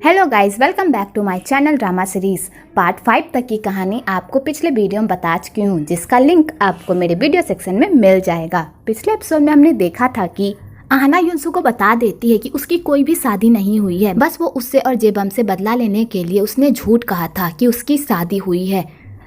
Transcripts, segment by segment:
Hello guys, welcome back to my channel drama series. Part 5 तक की कहानी आपको पिछले वीडियो में बता चुकी हूँ, जिसका लिंक आपको मेरे वीडियो सेक्शन में मिल जाएगा। पिछले एपिसोड में हमने देखा था कि आहना युनसू को बता देती है कि उसकी कोई भी शादी नहीं हुई है, बस वो उससे और जेबम से बदला लेने के लिए उसने झूठ कहा था कि उसकी शादी हुई है।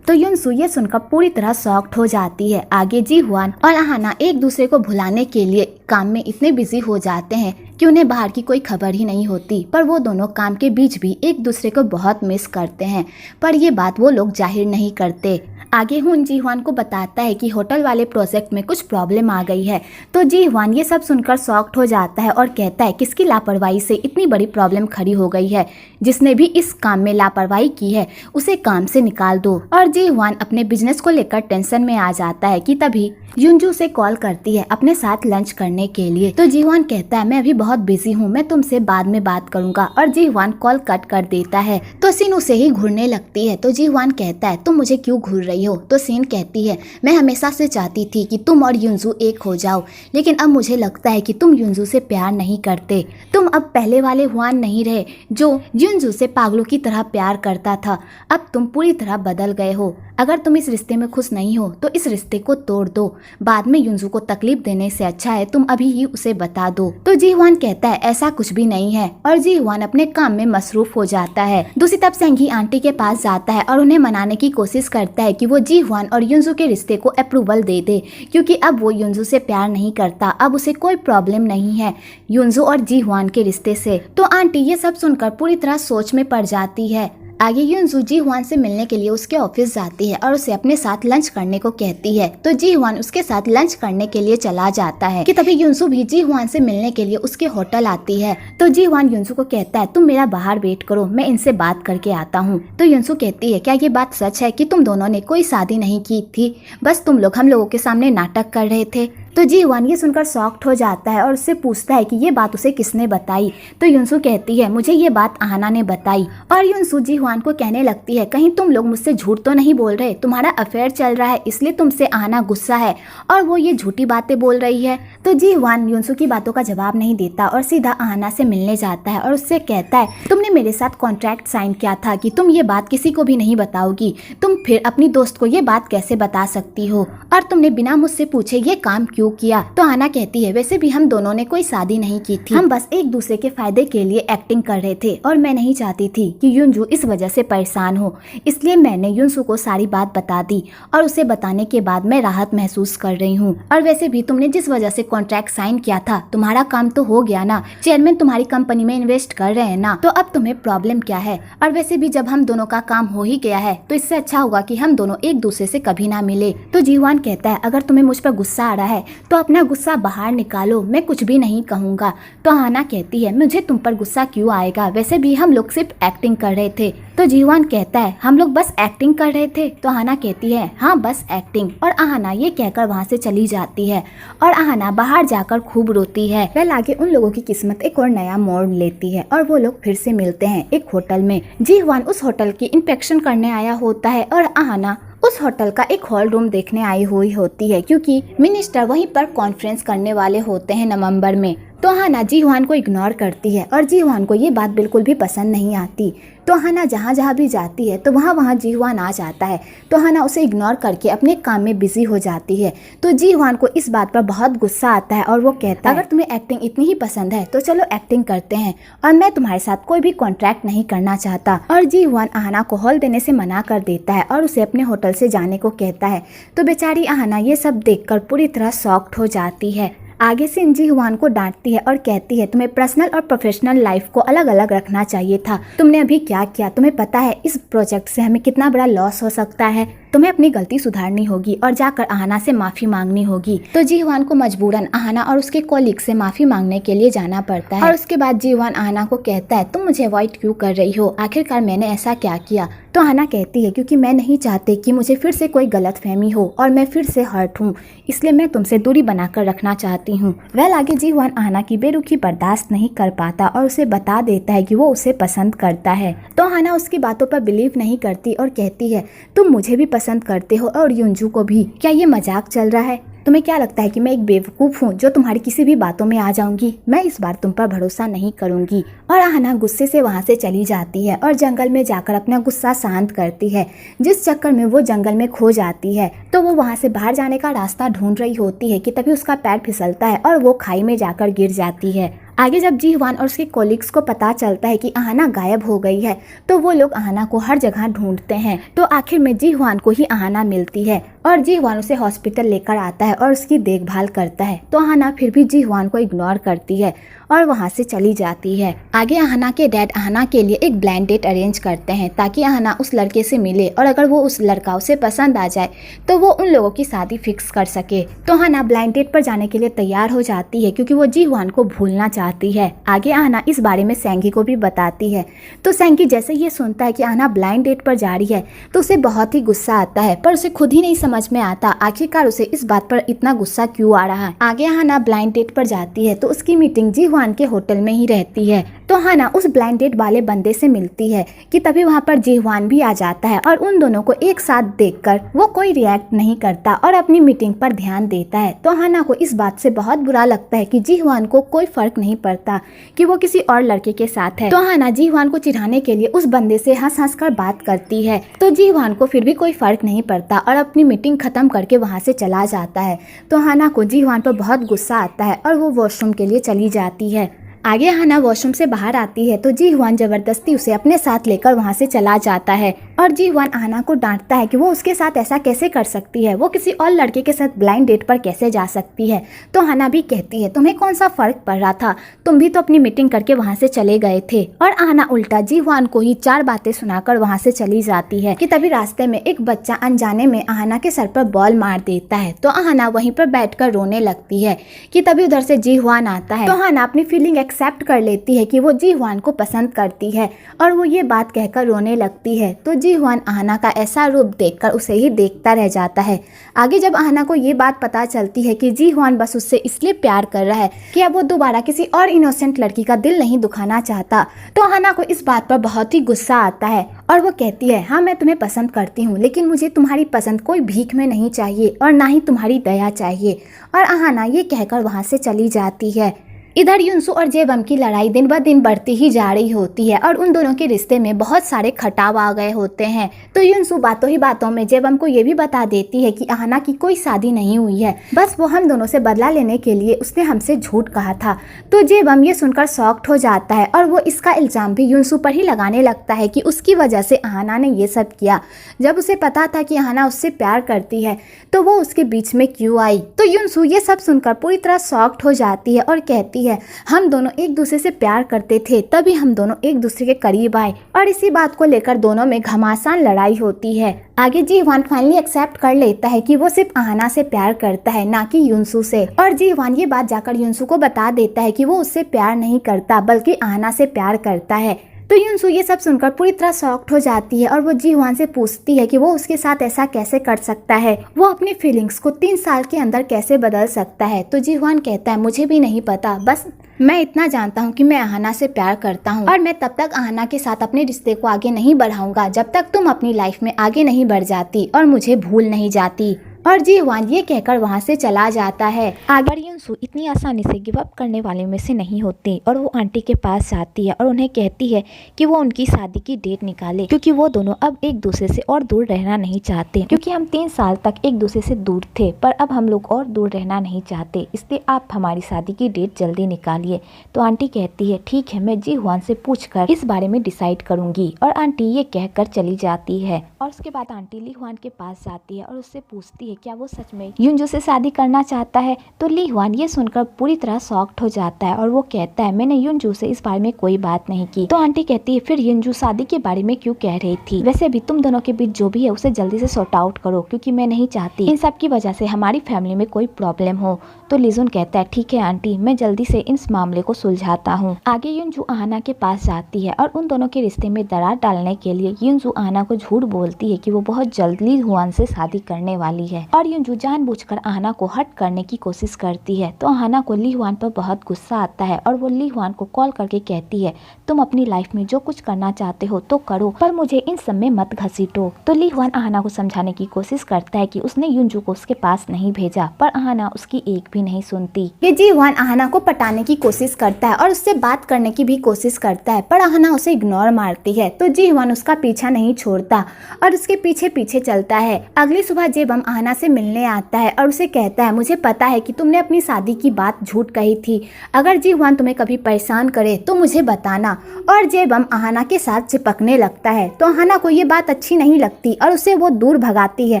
तो युनसू ये सुनकर पूरी तरह शॉक्ड हो जाती है। आगे जी हुआन और आहना एक दूसरे को भुलाने के लिए काम में इतने बिजी हो जाते हैं कि उन्हें बाहर की कोई खबर ही नहीं होती, पर वो दोनों काम के बीच भी एक दूसरे को बहुत मिस करते हैं, पर ये बात वो लोग जाहिर नहीं करते। आगे हुन जी हुआन को बताता है कि होटल वाले प्रोजेक्ट में कुछ प्रॉब्लम आ गई है। तो जी हुआन ये सब सुनकर शॉक्ड हो जाता है और कहता है किसकी लापरवाही से इतनी बड़ी प्रॉब्लम खड़ी हो गई है, जिसने भी इस काम में लापरवाही की है उसे काम से निकाल दो। और जी हुआन अपने बिजनेस को लेकर टेंशन में आ जाता है कि तभी युनजू से कॉल करती है अपने साथ लंच करने के लिए। तो जी हुआन कहता है मैं अभी बहुत बिजी हूँ, मैं तुमसे बाद में बात करूंगा, और जी हुआन कॉल कट कर देता है। तो सीन उसे ही घूरने लगती है। तो जी हुआन कहता है तुम मुझे क्यों घूर रही हो? तो सीन कहती है मैं हमेशा से चाहती थी कि तुम और युनजू एक हो जाओ, लेकिन अब मुझे लगता है कि तुम युनजू से प्यार नहीं करते। तुम अब पहले वाले हुआन नहीं रहे जो युनजू से पागलों की तरह प्यार करता था। अब तुम पूरी तरह बदल गए हो। अगर तुम इस रिश्ते में खुश नहीं हो तो इस रिश्ते को तोड़ दो। बाद में युनजू को तकलीफ देने से अच्छा है तुम अभी ही उसे बता दो। तो जी हुआन कहता है ऐसा कुछ भी नहीं है, और जी हुआन अपने काम में मसरूफ हो जाता है। दूसरी तरफ सेंगी आंटी के पास जाता है और उन्हें मनाने की कोशिश करता है कि वो जी हुआन और युनजू के रिश्ते को अप्रूवल दे दे, क्योंकि अब वो युनजू से प्यार नहीं करता, अब उसे कोई प्रॉब्लम नहीं है युनजू और जी हुआन के रिश्ते से। तो आंटी ये सब सुनकर पूरी तरह सोच में पड़ जाती है। आगे युनजू जी हुआन से मिलने के लिए उसके ऑफिस जाती है और उसे अपने साथ लंच करने को कहती है। तो जी हुआन उसके साथ लंच करने के लिए चला जाता है कि तभी युनजू भी जी हुआन से मिलने के लिए उसके होटल आती है। तो जी हुआन युनजू को कहता है तुम मेरा बाहर वेट करो, मैं इनसे बात करके आता हूँ। तो युनजू कहती है क्या ये बात सच है कि तुम दोनों ने कोई शादी नहीं की थी, बस तुम लोग हम लोगों के सामने नाटक कर रहे थे? तो जी हुआन ये सुनकर शॉक्ड हो जाता है और उससे पूछता है कि ये बात उसे किसने बताई। तो युनसू कहती है मुझे ये बात आहना ने बताई। और युनसू जी हुआन को कहने लगती है कहीं तुम लोग मुझसे झूठ तो नहीं बोल रहे, तुम्हारा अफेयर चल रहा है इसलिए तुमसे आहना गुस्सा है और वो ये झूठी बातें बोल रही है। तो जी हुआन युनसू की बातों का जवाब नहीं देता और सीधा आहना से मिलने जाता है और उससे कहता है तुमने मेरे साथ कॉन्ट्रैक्ट साइन किया था कि तुम ये बात किसी को भी नहीं बताओगी, तुम फिर अपनी दोस्त को ये बात कैसे बता सकती हो, और तुमने बिना मुझसे पूछे ये काम क्यों किया? तो आहना कहती है वैसे भी हम दोनों ने कोई शादी नहीं की थी, हम बस एक दूसरे के फायदे के लिए एक्टिंग कर रहे थे और मैं नहीं चाहती थी कि युनजू इस वजह से परेशान हो, इसलिए मैंने युनसू को सारी बात बता दी और उसे बताने के बाद मैं राहत महसूस कर रही हूँ। और वैसे भी तुमने जिस वजह से कॉन्ट्रैक्ट साइन किया था तुम्हारा काम तो हो गया ना, चेयरमैन तुम्हारी कंपनी में इन्वेस्ट कर रहे हैं ना, तो अब तुम्हें प्रॉब्लम क्या है? और वैसे भी जब हम दोनों का काम हो ही गया है तो इससे अच्छा होगा कि हम दोनों एक दूसरे से कभी ना मिले। तो जी हुआन कहता है अगर तुम्हें मुझ पर गुस्सा आ रहा है तो अपना गुस्सा बाहर निकालो, मैं कुछ भी नहीं कहूँगा। तो आहना कहती है मुझे तुम पर गुस्सा क्यों आएगा, वैसे भी हम लोग सिर्फ एक्टिंग कर रहे थे। तो जी हुआन कहता है हम लोग बस एक्टिंग कर रहे थे? तो आहना कहती है हाँ बस एक्टिंग, और आहना ये कहकर वहाँ से चली जाती है और आहना बाहर जाकर खूब रोती है। वेल आगे उन लोगों की किस्मत एक और नया मोड़ लेती है और वो लोग फिर से मिलते हैं एक होटल में। जी हुआन उस होटल की इंस्पेक्शन करने आया होता है और आहना उस होटल का एक हॉल रूम देखने आई हुई होती है, क्योंकि मिनिस्टर वहीं पर कॉन्फ्रेंस करने वाले होते हैं नवंबर में। तो आहना जी हुआन को इग्नोर करती है और जी हुआन को ये बात बिल्कुल भी पसंद नहीं आती। तो आहना जहाँ जहाँ भी जाती है तो वहाँ जी हुआन आ जाता है, तो आहना उसे इग्नोर करके अपने काम में बिजी हो जाती है। तो जी हुआन को इस बात पर बहुत गुस्सा आता है और वो कहता है अगर तुम्हें एक्टिंग इतनी ही पसंद है तो चलो एक्टिंग करते हैं, और मैं तुम्हारे साथ कोई भी कॉन्ट्रैक्ट नहीं करना चाहता। और जी हुआन आहना को हॉल देने से मना कर देता है और उसे अपने होटल से जाने को कहता है। तो बेचारी आहना ये सब देखकर पूरी तरह शॉक्ड हो जाती है। आगे से जी हुआन को डांटती है और कहती है तुम्हें पर्सनल और प्रोफेशनल लाइफ को अलग अलग रखना चाहिए था, तुमने अभी क्या किया? तुम्हें पता है इस प्रोजेक्ट से हमें कितना बड़ा लॉस हो सकता है, तुम्हें अपनी गलती सुधारनी होगी और जाकर आहना से माफी मांगनी होगी। तो जी हुआन को मजबूरन आहना और उसके कॉलीग से माफी मांगने के लिए जाना पड़ता है। और उसके बाद जी हुआन आहना को कहता है तुम मुझे अवॉइड क्यों कर रही हो, आखिरकार मैंने ऐसा क्या किया? तो आहना कहती है क्योंकि मैं नहीं चाहती कि मुझे फिर से कोई गलतफहमी हो और मैं फिर से हर्ट हूँ, इसलिए मैं तुमसे दूरी बनाकर रखना चाहती हूँ। वेल आगे जी हुआन आहना की बेरुखी बर्दाश्त नहीं कर पाता और उसे बता देता है कि वो उसे पसंद करता है। तो आहना उसकी बातों पर बिलीव नहीं करती और कहती है तुम मुझे भी पसंद करते हो और युनजू को भी, क्या ये मजाक चल रहा है? तुम्हें क्या लगता है कि मैं एक बेवकूफ़ हूँ जो तुम्हारी किसी भी बातों में आ जाऊंगी? मैं इस बार तुम पर भरोसा नहीं करूंगी। और आहना गुस्से से वहाँ से चली जाती है और जंगल में जाकर अपना गुस्सा शांत करती है, जिस चक्कर में वो जंगल में खो जाती है। तो वो वहाँ से बाहर जाने का रास्ता ढूंढ रही होती है कि तभी उसका पैर फिसलता है और वो खाई में जाकर गिर जाती है। आगे जब जी ह्वान और उसके कोलिग्स को पता चलता है कि आहना गायब हो गई है, तो वो लोग आहना को हर जगह ढूंढते हैं। तो आखिर में जी ह्वान को ही आहना मिलती है और जी ह्वान उसे हॉस्पिटल लेकर आता है और उसकी देखभाल करता है। तो आहना फिर भी जी ह्वान को इग्नोर करती है और वहाँ से चली जाती है। आगे आहना के डैड आहना के लिए एक ब्लाइंड डेट अरेंज करते हैं ताकि आहना उस लड़के से मिले और अगर वो उस लड़का उसे पसंद आ जाए तो वो उन लोगों की शादी फिक्स कर सके। तो आहना ब्लाइंड डेट पर जाने के लिए तैयार हो जाती है क्योंकि वो जी ह्वान को भूलना चाहती है। आगे आहना इस बारे में सेंगी को भी बताती है। तो सेंगी जैसे ये सुनता है कि आहना ब्लाइंड डेट पर जा रही है तो उसे बहुत ही गुस्सा आता है, पर उसे खुद ही नहीं समझ में आता आखिरकार उसे इस बात पर इतना गुस्सा क्यों आ रहा है। आगे आहना ब्लाइंड डेट पर जाती है तो उसकी मीटिंग जी ह्वान के होटल में ही रहती है। तो आहना उस ब्लाइंड डेट वाले बंदे से मिलती है कि तभी वहाँ पर जी ह्वान भी आ जाता है और उन दोनों को एक साथ देखकर वो कोई रिएक्ट नहीं करता और अपनी मीटिंग पर ध्यान देता है। तो आहना को इस बात से बहुत बुरा लगता है कि जी ह्वान को कोई फर्क नहीं पड़ता कि वो किसी और लड़के के साथ है। तो आहना जी ह्वान को चिढ़ाने के लिए उस बंदे से हंस हंस कर बात करती है। तो जी ह्वान को फिर भी कोई फर्क नहीं पड़ता और अपनी मीटिंग खत्म करके वहाँ से चला जाता है। तो आहना को जी ह्वान पर बहुत गुस्सा आता है और वो वॉशरूम के लिए चली जाती है। आगे आहना वॉशरूम से बाहर आती है तो जी ह्वान जबरदस्ती उसे अपने साथ लेकर वहाँ से चला जाता है और जी ह्वान आहना को डांटता है कि वो उसके साथ ऐसा कैसे कर सकती है, वो किसी और लड़के के साथ ब्लाइंड डेट पर कैसे जा सकती है। तो आहना भी कहती है तुम्हें कौन सा फर्क पड़ रहा था, तुम भी तो अपनी मीटिंग करके वहाँ से चले गए थे। और आहना उल्टा जी ह्वान को ही 4 बातें सुनाकर वहाँ से चली जाती है कि तभी रास्ते में एक बच्चा अनजाने में आहना के सर पर बॉल मार देता है। तो आहना वहीं पर बैठकर रोने लगती है कि तभी उधर से जी ह्वान आता है। तो आहना अपनी फीलिंग एक्सेप्ट कर लेती है कि वो जी ह्वान को पसंद करती है और वो ये बात कहकर रोने लगती है। तो जी ह्वान आहना का ऐसा रूप देखकर उसे ही देखता रह जाता है। आगे जब आहना को ये बात पता चलती है कि जी ह्वान बस उससे इसलिए प्यार कर रहा है कि अब वो दोबारा किसी और इनोसेंट लड़की का दिल नहीं दुखाना चाहता, तो आहना को इस बात पर बहुत ही गुस्सा आता है और वो कहती है हाँ मैं तुम्हें पसंद करती हूँ, लेकिन मुझे तुम्हारी पसंद कोई भीख में नहीं चाहिए और ना ही तुम्हारी दया चाहिए। और आहना ये कहकर वहाँ से चली जाती है। इधर युनसू और जेबम की लड़ाई दिन ब दिन बढ़ती ही जा रही होती है और उन दोनों के रिश्ते में बहुत सारे खटाव आ गए होते हैं। तो युनसू बातों ही बातों में जेबम को ये भी बता देती है कि आहना की कोई शादी नहीं हुई है, बस वो हम दोनों से बदला लेने के लिए उसने हमसे झूठ कहा था। तो जेबम ये सुनकर शॉक्ड हो जाता है और वो इसका इल्जाम भी युनसू पर ही लगाने लगता है कि उसकी वजह से आहना ने ये सब किया। जब उसे पता था कि आहना उससे प्यार करती है तो वो उसके बीच में क्यों आई। तो युनसू ये सब सुनकर पूरी तरह शॉक्ड हो जाती है और कहती है हम दोनों एक दूसरे से प्यार करते थे, तभी हम दोनों एक दूसरे के करीब आए। और इसी बात को लेकर दोनों में घमासान लड़ाई होती है। आगे जी ह्वान फाइनली एक्सेप्ट कर लेता है कि वो सिर्फ आहना से प्यार करता है, ना कि युनसू से। और जी ह्वान ये बात जाकर युनसू को बता देता है कि वो उससे प्यार नहीं करता बल्कि आहना से प्यार करता है। तो युनसू ये सब सुनकर पूरी तरह शॉक्ड हो जाती है और वो जी ह्वान से पूछती है कि वो उसके साथ ऐसा कैसे कर सकता है, वो अपनी फीलिंग्स को 3 साल के अंदर कैसे बदल सकता है। तो जी ह्वान कहता है मुझे भी नहीं पता, बस मैं इतना जानता हूँ कि मैं आहना से प्यार करता हूँ और मैं तब तक आहना के साथ अपने रिश्ते को आगे नहीं बढ़ाऊंगा जब तक तुम अपनी लाइफ में आगे नहीं बढ़ जाती और मुझे भूल नहीं जाती। और जी ह्वान ये कहकर वहाँ से चला जाता है। आगे युनसू इतनी आसानी से गिव अप करने वाले में से नहीं होती और वो आंटी के पास जाती है और उन्हें कहती है कि वो उनकी शादी की डेट निकाले, क्योंकि वो दोनों अब एक दूसरे से और दूर रहना नहीं चाहते, क्योंकि हम 3 साल तक एक दूसरे से दूर थे पर अब हम लोग और दूर रहना नहीं चाहते, इसलिए आप हमारी शादी की डेट जल्दी निकालिए। तो आंटी कहती है ठीक है, मैं जी ह्वान से पूछकर इस बारे में डिसाइड करूंगी। और आंटी ये कहकर चली जाती है और उसके बाद आंटी ली ह्वान के पास जाती है और उससे पूछती है क्या वो सच में युनजू से शादी करना चाहता है। तो ली ह्वान ये सुनकर पूरी तरह शॉक्ड हो जाता है और वो कहता है मैंने युनजू से इस बारे में कोई बात नहीं की। तो आंटी कहती है फिर युनजू शादी के बारे में क्यों कह रही थी, वैसे भी तुम दोनों के बीच जो भी है उसे जल्दी से सॉर्ट आउट करो, क्योंकि मैं नहीं चाहती इन सब की वजह से हमारी फैमिली में कोई प्रॉब्लम हो। तो लिजुन कहता है ठीक है आंटी, मैं जल्दी से इस मामले को सुलझाता हूँ। आगे युनजू आहना के पास जाती है और उन दोनों के रिश्ते में दरार डालने के लिए युनजू आहना को झूठ बोलती है कि वो बहुत जल्दी ह्वान से शादी करने वाली है। है और युनजू जानबूझकर आहाना को हर्ट करने की कोशिश करती है। तो आहाना को ली हुआन पर बहुत गुस्सा आता है और वो ली हुआन को कॉल करके कहती है, तुम अपनी लाइफ में जो कुछ करना चाहते हो तो करो, पर मुझे इन सब में मत घसीटो। तो ली हुआन आहाना को समझाने की कोशिश करता है कि उसने युनजू को उसके पास नहीं भेजा, पर आहाना उसकी एक भी नहीं सुनती। ये जी हुआन आहाना को पटाने की कोशिश करता है और उससे बात करने की भी कोशिश करता है, पर आहाना उसे इग्नोर मारती है। तो जी हुआन उसका पीछा नहीं छोड़ता और उसके पीछे पीछे चलता है। अगली सुबह जेबम आहाना से मिलने आता है और उसे कहता है, मुझे पता है कि तुमने अपनी शादी की बात झूठ कही थी, अगर जी हुआन तुम्हें कभी परेशान करे तो मुझे बताना। और जेबम आहाना के साथ चिपकने लगता है। तो आहाना को ये बात अच्छी नहीं लगती और उसे वो दूर भगाती है,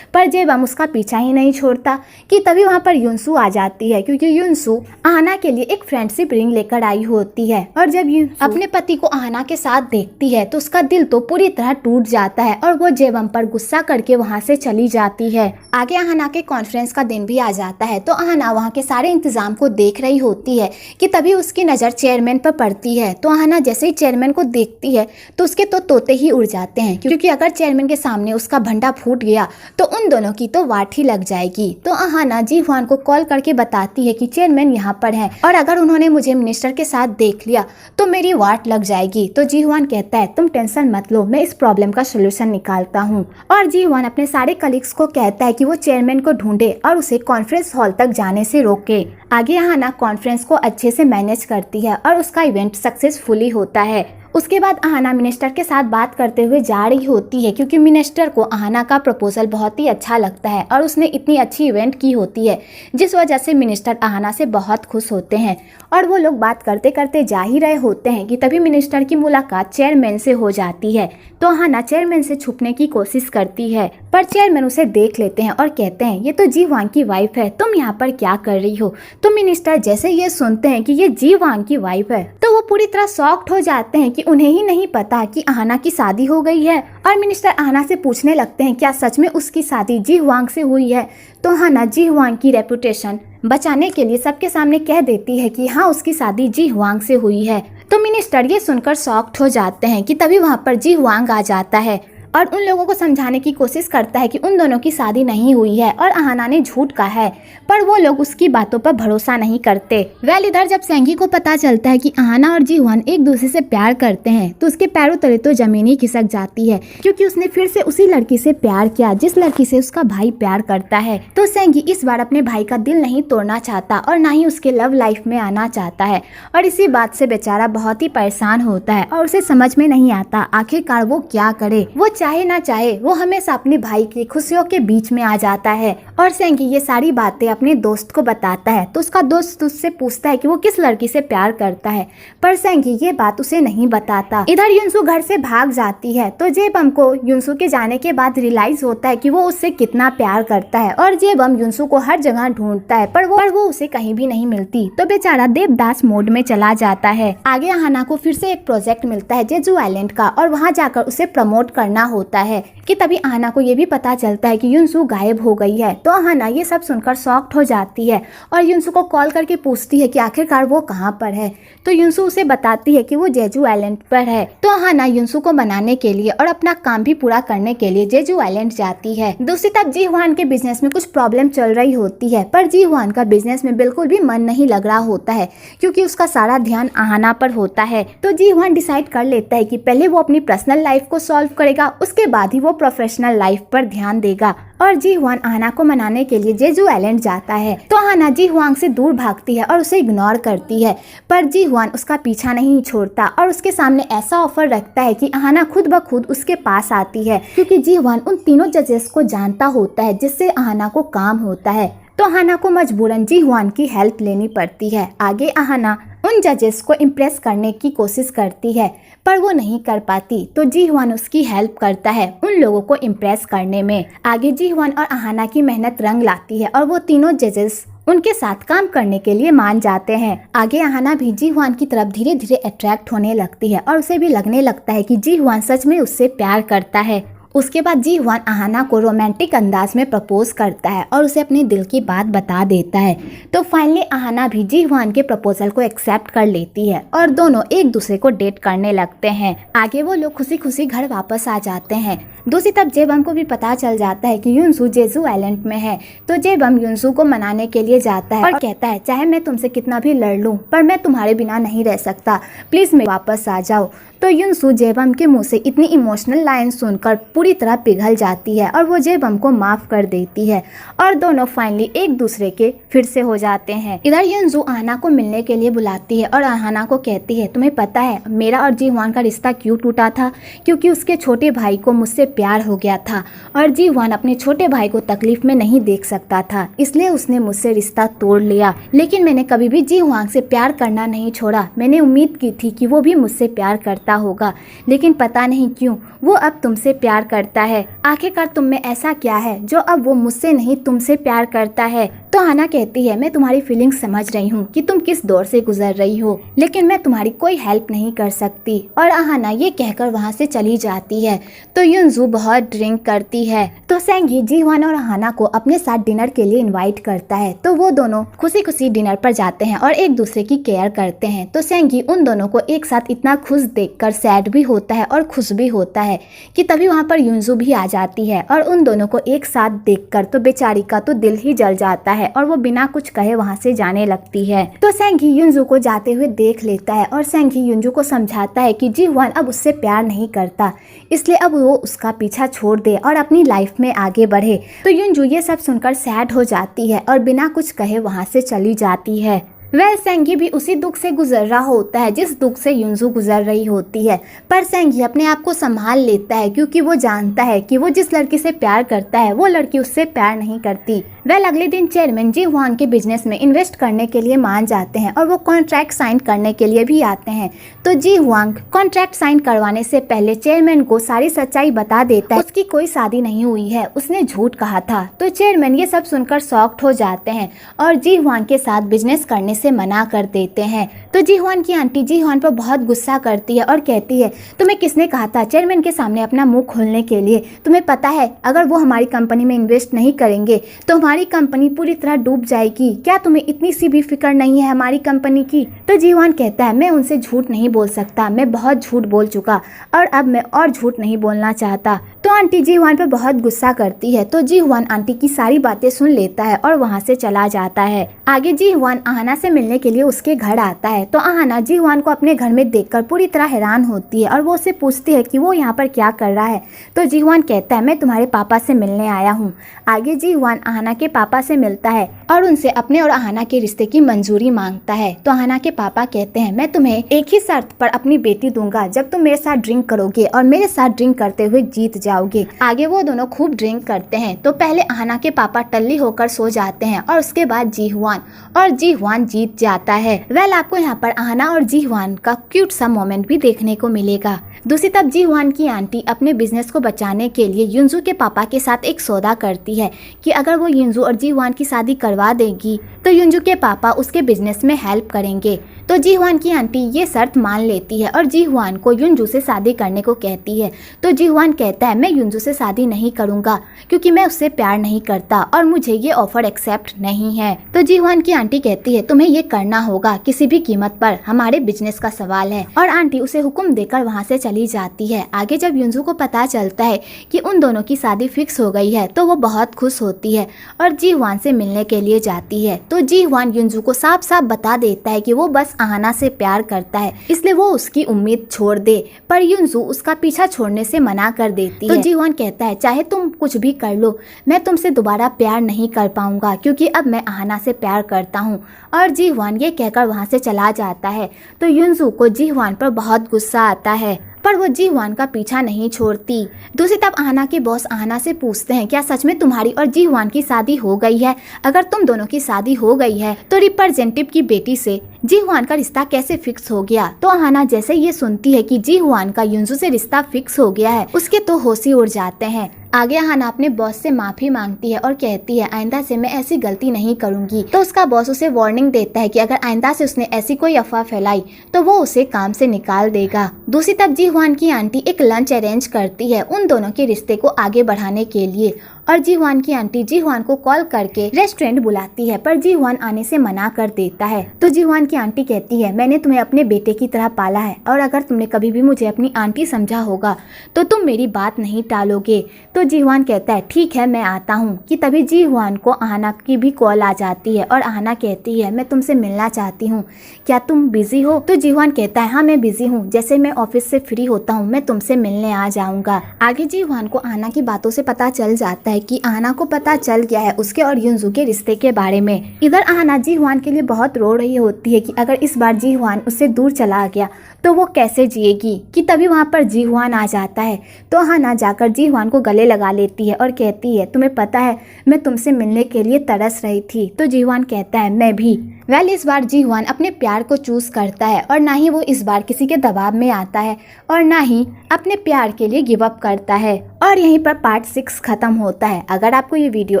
पर जेबम उसका पीछा ही नहीं छोड़ता कि तभी वहाँ पर युनसू आ जाती है, क्योंकि युनसू आहाना के लिए एक फ्रेंडशिप रिंग लेकर आई होती है। और जब युनसू अपने पति को आहाना के साथ देखती है तो उसका दिल तो पूरी तरह टूट जाता है और वो जेबम पर गुस्सा करके वहाँ से चली जाती है। आगे आहाना के कॉन्फ्रेंस का दिन भी आ जाता है। तो आहाना वहाँ के सारे इंतजाम को देख रही होती है कि तभी उसकी नज़र चेयरमैन पर पड़ती है। तो आहाना जैसे ही चेयरमैन को देखती है तो उसके तो तोते ही उड़ जाते हैं, क्योंकि अगर चेयरमैन के सामने उसका भंडा फूट गया तो उन दोनों की तो वाट ही लग जाएगी। तो आहाना जी हुआन को कॉल करके बताती है कि चेयरमैन यहाँ पर है और अगर उन्होंने मुझे मिनिस्टर के साथ देख लिया तो मेरी वाट लग जाएगी। तो जी हुआन कहता है, तुम टेंशन मत लो, मैं इस प्रॉब्लम का सोल्यूशन निकालता हूँ। और जी हुआन अपने सारे कलीग्स को कहता है कि वो चेयरमैन को ढूंढे और उसे कॉन्फ्रेंस हॉल तक जाने से रोके। आगे आहाना कॉन्फ्रेंस को अच्छे से मैनेज करती है और उसका इवेंट सक्सेसफुली होता है। उसके बाद आहाना मिनिस्टर के साथ बात करते हुए जा रही होती है, क्योंकि मिनिस्टर को आहाना का प्रपोजल बहुत ही अच्छा लगता है और उसने इतनी अच्छी इवेंट की होती है, जिस वजह से मिनिस्टर आहाना से बहुत खुश होते हैं। और वो लोग बात करते करते जा ही रहे होते हैं कि तभी मिनिस्टर की मुलाकात चेयरमैन से हो जाती है। तो आहाना चेयरमैन से छुपने की कोशिश करती है, पर चेयरमैन उसे देख लेते हैं और कहते हैं, ये तो जी वांग की वाइफ है, तुम यहाँ पर क्या कर रही हो। तो मिनिस्टर जैसे ये सुनते हैं कि ये जी वांग की वाइफ है तो वो पूरी तरह शॉक्ड हो जाते हैं कि उन्हें ही नहीं पता कि आहाना की शादी हो गई है। और मिनिस्टर आहाना से पूछने लगते हैं, क्या सच में उसकी शादी जी हुआंग से हुई है। तो आहाना जी हुआंग की रेपुटेशन बचाने के लिए सबके सामने कह देती है कि हाँ, उसकी शादी जी हुआंग से हुई है। तो मिनिस्टर ये सुनकर शॉक्ड हो जाते हैं कि तभी वहाँ पर जी हुआंग आ जाता है और उन लोगों को समझाने की कोशिश करता है कि उन दोनों की शादी नहीं हुई है और आहाना ने झूठ कहा है, पर वो लोग उसकी बातों पर भरोसा नहीं करते। इधर जब सेंगी को पता चलता है कि आहाना और जी हुआन एक दूसरे से प्यार करते हैं तो उसके पैरों तले तो जमीन ही खिसक जाती है, क्योंकि उसने फिर से उसी लड़की से प्यार किया जिस लड़की से उसका भाई प्यार करता है। तो सेंगी इस बार अपने भाई का दिल नहीं तोड़ना चाहता और ना ही उसके लव लाइफ में आना चाहता है और इसी बात से बेचारा बहुत ही परेशान होता है और उसे समझ में नहीं आता आखिरकार वो क्या करे। वो चाहे ना चाहे वो हमेशा अपने भाई की खुशियों के बीच में आ जाता है। और सेंगी ये सारी बातें अपने दोस्त को बताता है तो उसका दोस्त उससे पूछता है कि वो किस लड़की से प्यार करता है, पर सेंगी ये बात उसे नहीं बताता। इधर युनसू घर से भाग जाती है तो जेबम को युनसू के जाने के बाद रियलाइज होता है कि वो उससे कितना प्यार करता है और जेबम युनसू को हर जगह ढूंढता है, पर वो उसे कहीं भी नहीं मिलती। तो बेचारा देवदास मोड में चला जाता है। आगे आहाना को फिर से एक प्रोजेक्ट मिलता है जेजू आइलैंड का और वहाँ जाकर उसे प्रमोट करना होता है कि तभी आहाना को ये भी पता चलता है कि युनसू गायब हो गई है। तो आहाना ये सब सुनकर शॉक्ड हो जाती है और युनसू को कॉल करके पूछती है कि आखिरकार वो कहाँ पर है। तो युनसू उसे बताती है कि वो जेजू आइलैंड पर है। तो आहाना युनसू को मनाने के लिए और अपना काम भी पूरा करने के लिए जेजू आइलैंड जाती है। दूसरी तरफ जी हुआन के बिजनेस में कुछ प्रॉब्लम चल रही होती है, पर जी हुआन का बिजनेस में बिल्कुल भी मन नहीं लग रहा होता है, क्योंकि उसका सारा ध्यान आहाना पर होता है। तो जी हुआन डिसाइड कर लेता है कि पहले वो अपनी पर्सनल लाइफ को सॉल्व करेगा, उसके बाद ही वो प्रोफेशनल लाइफ पर ध्यान देगा। और जी हुआन आहाना को मनाने के लिए जेजू आइलैंड जाता है। तो आहाना जी हुआंग से दूर भागती है और उसे इग्नोर करती है, पर जी हुआन उसका पीछा नहीं छोड़ता और उसके सामने ऐसा ऑफर रखता है कि आहाना खुद ब खुद उसके पास आती है, क्योंकि जी हुआन उन तीनों जजेस को जानता होता है जिससे आहाना को काम होता है। तो आहाना को मजबूरन जी हुआन की हेल्प लेनी पड़ती है। आगे आहाना उन जजेस को इम्प्रेस करने की कोशिश करती है, पर वो नहीं कर पाती। तो जी हुआन उसकी हेल्प करता है उन लोगों को इम्प्रेस करने में। आगे जी हुआन और आहाना की मेहनत रंग लाती है और वो तीनों जजेस उनके साथ काम करने के लिए मान जाते हैं। आगे आहाना भी जी हुआन की तरफ धीरे धीरे अट्रैक्ट होने लगती है और उसे भी लगने लगता है कि जी हुआन सच में उससे प्यार करता है। उसके बाद जी हुआन आहाना को रोमांटिक अंदाज में प्रपोज करता है और उसे अपने दिल की बात बता देता है। तो फाइनली आहाना भी जी हुआन के प्रपोजल को एक्सेप्ट कर लेती है और दोनों एक दूसरे को डेट करने लगते हैं। आगे वो लोग खुशी खुशी घर वापस आ जाते हैं। दूसरी तरफ जेबम को भी पता चल जाता है कि युनसू जेजू आइलैंड में है। तो जेबम युनसू को मनाने के लिए जाता है और कहता है चाहे मैं तुमसे कितना भी लड़ लूं पर मैं तुम्हारे बिना नहीं रह सकता, प्लीज मैं वापस आ जाओ। तो युनसू जेबम के मुंह से इतनी इमोशनल लाइन सुनकर पूरी तरह पिघल जाती है और वो जेबम को माफ कर देती है और दोनों फाइनली एक दूसरे के फिर से हो जाते हैं। इधर युनसू आहाना को मिलने के लिए बुलाती है और आहाना को कहती है तुम्हें पता है मेरा और जी हुआन का रिश्ता क्यों टूटा था? क्योंकि उसके छोटे भाई को मुझसे प्यार हो गया था और जी हुआन अपने छोटे भाई को तकलीफ में नहीं देख सकता था, इसलिए उसने मुझसे रिश्ता तोड़ लिया। लेकिन मैंने कभी भी जी हुआन से प्यार करना नहीं छोड़ा। मैंने उम्मीद की थी कि वो भी मुझसे प्यार करता होगा, लेकिन पता नहीं क्यों वो अब तुमसे प्यार करता है। आखिरकार तुम में ऐसा क्या है जो अब वो मुझसे नहीं तुमसे प्यार करता है? तो आहाना कहती है मैं तुम्हारी फीलिंग्स समझ रही हूँ कि तुम किस दौर से गुजर रही हो, लेकिन मैं तुम्हारी कोई हेल्प नहीं कर सकती। और आहाना ये कहकर वहाँ से चली जाती है। तो युनसू बहुत ड्रिंक करती है। तो सेंगी जी हुआन और आहाना को अपने साथ डिनर के लिए इनवाइट करता है। तो वो दोनों खुशी खुशी डिनर पर जाते हैं और एक दूसरे की केयर करते हैं। तो सेंगी उन दोनों को एक साथ इतना खुश देखकर सैड भी होता है और खुश भी होता है कि तभी वहाँ पर युनसू भी आ जाती है और उन दोनों को एक साथ देखकर तो बेचारी का तो दिल ही जल जाता है और वो बिना कुछ कहे वहाँ से जाने लगती है। तो सेंगी युनसू को जाते हुए देख लेता है और सेंगी युनसू को समझाता है कि जी हुआन अब उससे प्यार नहीं करता, इसलिए अब वो उसका पीछा छोड़ दे और अपनी लाइफ में आगे बढ़े। तो युनसू ये सब सुनकर सैड हो जाती है और बिना कुछ कहे वहाँ से चली जाती है। सेंगी भी उसी दुख से गुजर रहा होता है जिस दुख से युनसू गुजर रही होती है, पर सेंगी अपने आप को संभाल लेता है क्योंकि वो जानता है कि वो जिस लड़की से प्यार करता है वो लड़की उससे प्यार नहीं करती। अगले दिन चेयरमैन जी हुआन के बिजनेस में इन्वेस्ट करने के लिए मान जाते हैं और वो कॉन्ट्रैक्ट साइन करने के लिए भी आते हैं। तो जी हुआन कॉन्ट्रैक्ट साइन करवाने से पहले चेयरमैन को सारी सच्चाई बता देता है। उसकी कोई शादी नहीं हुई है, उसने झूठ कहा था। तो चेयरमैन ये सब सुनकर शॉक्ड हो जाते हैं और जी हुआन के साथ बिजनेस करने से मना कर देते हैं। तो जी हुआन की आंटी जी हुआन पर बहुत गुस्सा करती है और कहती है तुम्हें किसने कहा था चेयरमैन के सामने अपना मुंह खोलने के लिए? तुम्हें पता है अगर वो हमारी कंपनी में इन्वेस्ट नहीं करेंगे तो हमारी कंपनी पूरी तरह डूब जाएगी। क्या तुम्हें इतनी सी भी फिक्र नहीं है हमारी कंपनी की? तो जी हुआन कहता है मैं उनसे झूठ नहीं बोल सकता, मैं बहुत झूठ बोल चुका और अब मैं और झूठ नहीं बोलना चाहता। तो आंटी जी हुआन पर बहुत गुस्सा करती है। तो जी हुआन आंटी की सारी बातें सुन लेता है और वहाँ से चला जाता है। आगे जी हुआन आहाना से मिलने के लिए उसके घर आता है। तो आहाना जी हुआन को अपने घर में देखकर पूरी तरह हैरान होती है और वो उससे पूछती है कि वो यहाँ पर क्या कर रहा है। तो जी हुआन कहता है मैं तुम्हारे पापा से मिलने आया हूँ। आगे जी हुआन आहाना के पापा से मिलता है और उनसे अपने और आहाना के रिश्ते की मंजूरी मांगता है। तो आहाना के पापा कहते हैं मैं तुम्हें एक ही शर्त पर अपनी बेटी दूंगा, जब तुम मेरे साथ ड्रिंक करोगे और मेरे साथ ड्रिंक करते हुए जीत जाओगे। आगे वो दोनों खूब ड्रिंक करते हैं। तो पहले आहाना के पापा टल्ली होकर सो जाते हैं और उसके बाद जी हुआन जीत जाता है। आपको यहाँ पर आहाना और जी हुआन का क्यूट सा मोमेंट भी देखने को मिलेगा। दूसरी तरफ जी हुआन की आंटी अपने बिजनेस को बचाने के लिए युनसू के पापा के साथ एक सौदा करती है कि अगर वो युनसू और जी हुआन की शादी करवा देगी तो युनसू के पापा उसके बिजनेस में हेल्प करेंगे। तो जी हुआन की आंटी ये शर्त मान लेती है और जी हुआन को युनसू से शादी करने को कहती है। तो जी हुआन कहता है मैं युनसू से शादी नहीं करूंगा क्योंकि मैं उससे प्यार नहीं करता और मुझे ये ऑफर एक्सेप्ट नहीं है। तो जी हुआन की आंटी कहती है तुम्हें ये करना होगा किसी भी कीमत पर, हमारे बिजनेस का सवाल है। और आंटी उसे हुक्म देकर वहाँ से चली जाती है। आगे जब युनसू को पता चलता है कि उन दोनों की शादी फिक्स हो गई है तो वो बहुत खुश होती है और जी हुआन से मिलने के लिए जाती है। तो जी हुआन युनसू को साफ साफ बता देता है कि वो बस आहाना से प्यार करता है, इसलिए वो उसकी उम्मीद छोड़ दे, पर युनसू उसका पीछा छोड़ने से मना कर देती है। तो जी हुआन कहता है चाहे तुम कुछ भी कर लो, मैं तुमसे दोबारा प्यार नहीं कर पाऊंगा क्योंकि अब मैं आहाना से प्यार करता हूँ। और जी हुआन ये कहकर वहाँ से चला जाता है। तो युनसू को जी हुआन पर बहुत गुस्सा आता है पर वो जी हुआन का पीछा नहीं छोड़ती। दूसरी तरफ आहाना के बॉस आहाना से पूछते हैं क्या सच में तुम्हारी और जी हुआन की शादी हो गई है? अगर तुम दोनों की शादी हो गई है तो रिप्रेजेंटेटिव की बेटी से जी हुआन का रिश्ता कैसे फिक्स हो गया। तो अहाना जैसे ये सुनती है कि जी हुआन का युनजू से रिश्ता फिक्स हो गया है, उसके तो होश ही उड़ जाते हैं। आगे अहाना अपने बॉस से माफी मांगती है और कहती है आइंदा से मैं ऐसी गलती नहीं करूंगी। तो उसका बॉस उसे वार्निंग देता है कि अगर आइंदा से उसने ऐसी कोई अफवाह फैलाई तो वो उसे काम से निकाल देगा। दूसरी तरफ जी हुआन की आंटी एक लंच अरेंज करती है उन दोनों के रिश्ते को आगे बढ़ाने के लिए, और जी हुआन की आंटी जी हुआन को कॉल करके रेस्टोरेंट बुलाती है, पर जी हुआन आने से मना कर देता है। तो जी हुआन की आंटी कहती है मैंने तुम्हें अपने बेटे की तरह पाला है और अगर तुमने कभी भी मुझे अपनी आंटी समझा होगा तो तुम मेरी बात नहीं टालोगे। तो जी हुआन कहता है ठीक है मैं आता हूँ। कि तभी जी हुआन को अहाना की भी कॉल आ जाती है और अहाना कहती है मैं तुमसे मिलना चाहती हूँ, क्या तुम बिजी हो। तो जी हुआन कहता है हाँ मैं बिजी हूँ, जैसे मैं ऑफिस से फ्री होता हूँ मैं तुमसे मिलने आ जाऊंगा। आगे जी हुआन को अहाना की बातों से पता चल जाता है कि अहाना को पता चल गया है उसके और युनजू के रिश्ते के बारे में। इधर अहाना जी हुआन के लिए बहुत रो रही होती है कि अगर इस बार जी हुआन उससे दूर चला गया तो वो कैसे जिएगी। कि तभी वहाँ पर जी हुआन आ जाता है। तो अहाना जाकर जी हुआन को गले लगा लेती है और कहती है तुम्हें पता है मैं तुमसे मिलने के लिए तरस रही थी। तो जी हुआन कहता है मैं भी। इस बार जी हुआन अपने प्यार को चूज करता है और ना ही वो इस बार किसी के दबाव में आता है और ना ही अपने प्यार के लिए गिव अप करता है। और यहीं पर पार्ट 6 खत्म होता है। अगर आपको ये वीडियो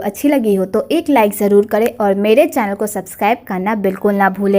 अच्छी लगी हो तो एक लाइक ज़रूर करें और मेरे चैनल को सब्सक्राइब करना बिल्कुल ना भूलें।